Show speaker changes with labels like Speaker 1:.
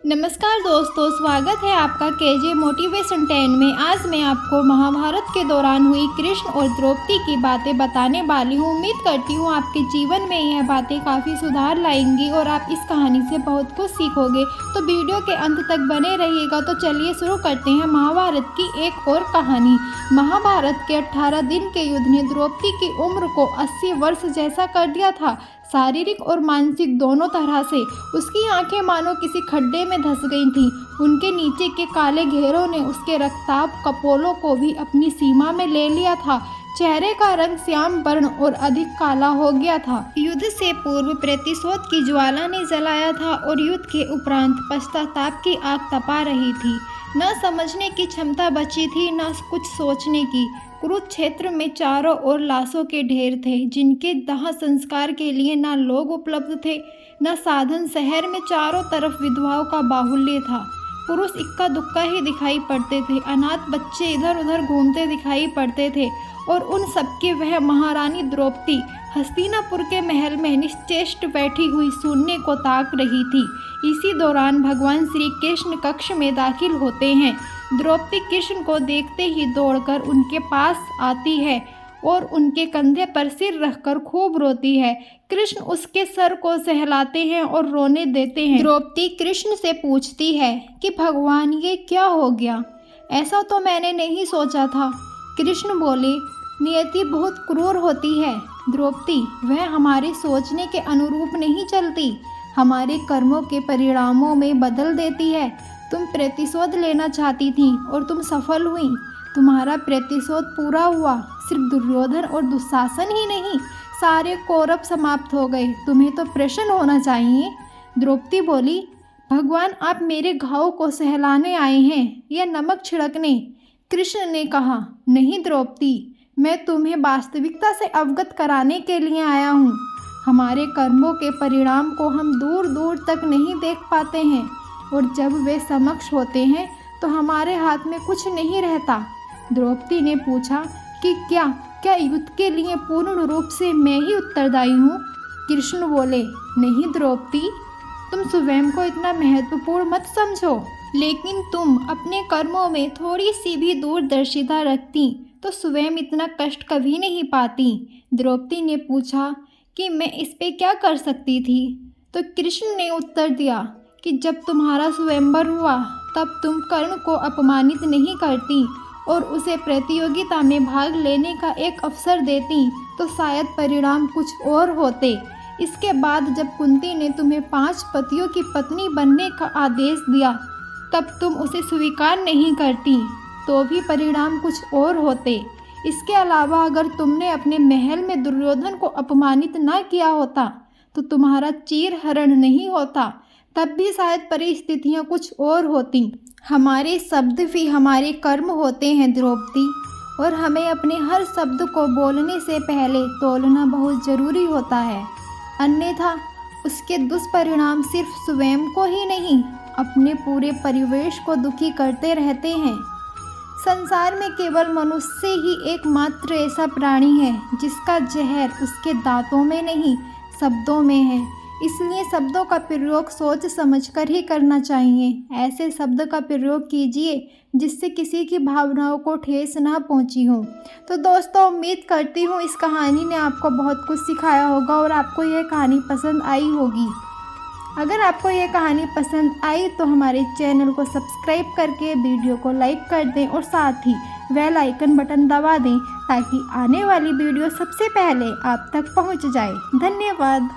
Speaker 1: नमस्कार दोस्तों, स्वागत है आपका केजे मोटिवेशन 10 में। आज मैं आपको महाभारत के दौरान हुई कृष्ण और द्रौपदी की बातें बताने वाली हूँ। उम्मीद करती हूँ आपके जीवन में यह बातें काफ़ी सुधार लाएंगी और आप इस कहानी से बहुत कुछ सीखोगे। तो वीडियो के अंत तक बने रहिएगा। तो चलिए शुरू करते हैं महाभारत की एक और कहानी। महाभारत के 18 दिन के युद्ध ने द्रौपदी की उम्र को 80 वर्ष जैसा कर दिया था, शारीरिक और मानसिक दोनों तरह से। उसकी आंखें मानो किसी खड्डे में धंस गई थीं। उनके नीचे के काले घेरों ने उसके रक्ताभ कपोलों को भी अपनी सीमा में ले लिया था। चेहरे का रंग श्याम वर्ण और अधिक काला हो गया था। युद्ध से पूर्व प्रतिशोध की ज्वाला ने जलाया था और युद्ध के उपरांत पश्चाताप की आग तपा रही थी। न समझने की क्षमता बची थी, न कुछ सोचने की। कुरुक्षेत्र में चारों ओर लाशों के ढेर थे, जिनके दाह संस्कार के लिए न लोग उपलब्ध थे न साधन। शहर में चारों तरफ विधवाओं का बाहुल्य था। पुरुष इक्का दुक्का ही दिखाई पड़ते थे। अनाथ बच्चे इधर उधर घूमते दिखाई पड़ते थे और उन सबके वह महारानी द्रौपदी हस्तिनापुर के महल में निश्चेष्ट बैठी हुई शून्य को ताक रही थी। इसी दौरान भगवान श्री कृष्ण कक्ष में दाखिल होते हैं। द्रौपदी कृष्ण को देखते ही दौड़कर उनके पास आती है और उनके कंधे पर सिर रखकर खूब रोती है। कृष्ण उसके सर को सहलाते हैं और रोने देते हैं। द्रौपदी कृष्ण से पूछती है कि भगवान, ये क्या हो गया? ऐसा तो मैंने नहीं सोचा था। कृष्ण बोले, नियति बहुत क्रूर होती है द्रौपदी, वह हमारे सोचने के अनुरूप नहीं चलती, हमारे कर्मों के परिणामों में बदल देती है। तुम प्रतिशोध लेना चाहती थी और तुम सफल हुई। तुम्हारा प्रतिशोध पूरा हुआ। सिर्फ दुर्योधन और दुशासन ही नहीं, सारे कौरव समाप्त हो गए। तुम्हें तो प्रसन्न होना चाहिए। द्रौपदी बोली, भगवान, आप मेरे घाव को सहलाने आए हैं या नमक छिड़कने? कृष्ण ने कहा, नहीं द्रौपदी, मैं तुम्हें वास्तविकता से अवगत कराने के लिए आया हूँ। हमारे कर्मों के परिणाम को हम दूर दूर तक नहीं देख पाते हैं और जब वे समक्ष होते हैं तो हमारे हाथ में कुछ नहीं रहता। द्रौपदी ने पूछा कि क्या युद्ध के लिए पूर्ण रूप से मैं ही उत्तरदायी हूँ? कृष्ण बोले, नहीं द्रौपदी, तुम स्वयं को इतना महत्वपूर्ण मत समझो, लेकिन तुम अपने कर्मों में थोड़ी सी भी दूरदर्शिता रखती तो स्वयं इतना कष्ट कभी नहीं पाती। द्रौपदी ने पूछा कि मैं इस पे क्या कर सकती थी? तो कृष्ण ने उत्तर दिया कि जब तुम्हारा स्वयंवर हुआ तब तुम कर्ण को अपमानित नहीं करती और उसे प्रतियोगिता में भाग लेने का एक अवसर देती तो शायद परिणाम कुछ और होते। इसके बाद जब कुंती ने तुम्हें 5 पतियों की पत्नी बनने का आदेश दिया तब तुम उसे स्वीकार नहीं करती तो भी परिणाम कुछ और होते। इसके अलावा अगर तुमने अपने महल में दुर्योधन को अपमानित न किया होता तो तुम्हारा चीर हरण नहीं होता, तब भी शायद परिस्थितियाँ कुछ और होती। हमारे शब्द भी हमारे कर्म होते हैं द्रौपदी, और हमें अपने हर शब्द को बोलने से पहले तोलना बहुत ज़रूरी होता है, अन्यथा उसके दुष्परिणाम सिर्फ स्वयं को ही नहीं, अपने पूरे परिवेश को दुखी करते रहते हैं। संसार में केवल मनुष्य ही एकमात्र ऐसा प्राणी है जिसका जहर उसके दांतों में नहीं, शब्दों में है। इसलिए शब्दों का प्रयोग सोच समझकर ही करना चाहिए। ऐसे शब्द का प्रयोग कीजिए जिससे किसी की भावनाओं को ठेस ना पहुंची हो। तो दोस्तों, उम्मीद करती हूँ इस कहानी ने आपको बहुत कुछ सिखाया होगा और आपको यह कहानी पसंद आई होगी। अगर आपको यह कहानी पसंद आई तो हमारे चैनल को सब्सक्राइब करके वीडियो को लाइक कर दें और साथ ही बेल आइकन बटन दबा दें ताकि आने वाली वीडियो सबसे पहले आप तक पहुँच जाए। धन्यवाद।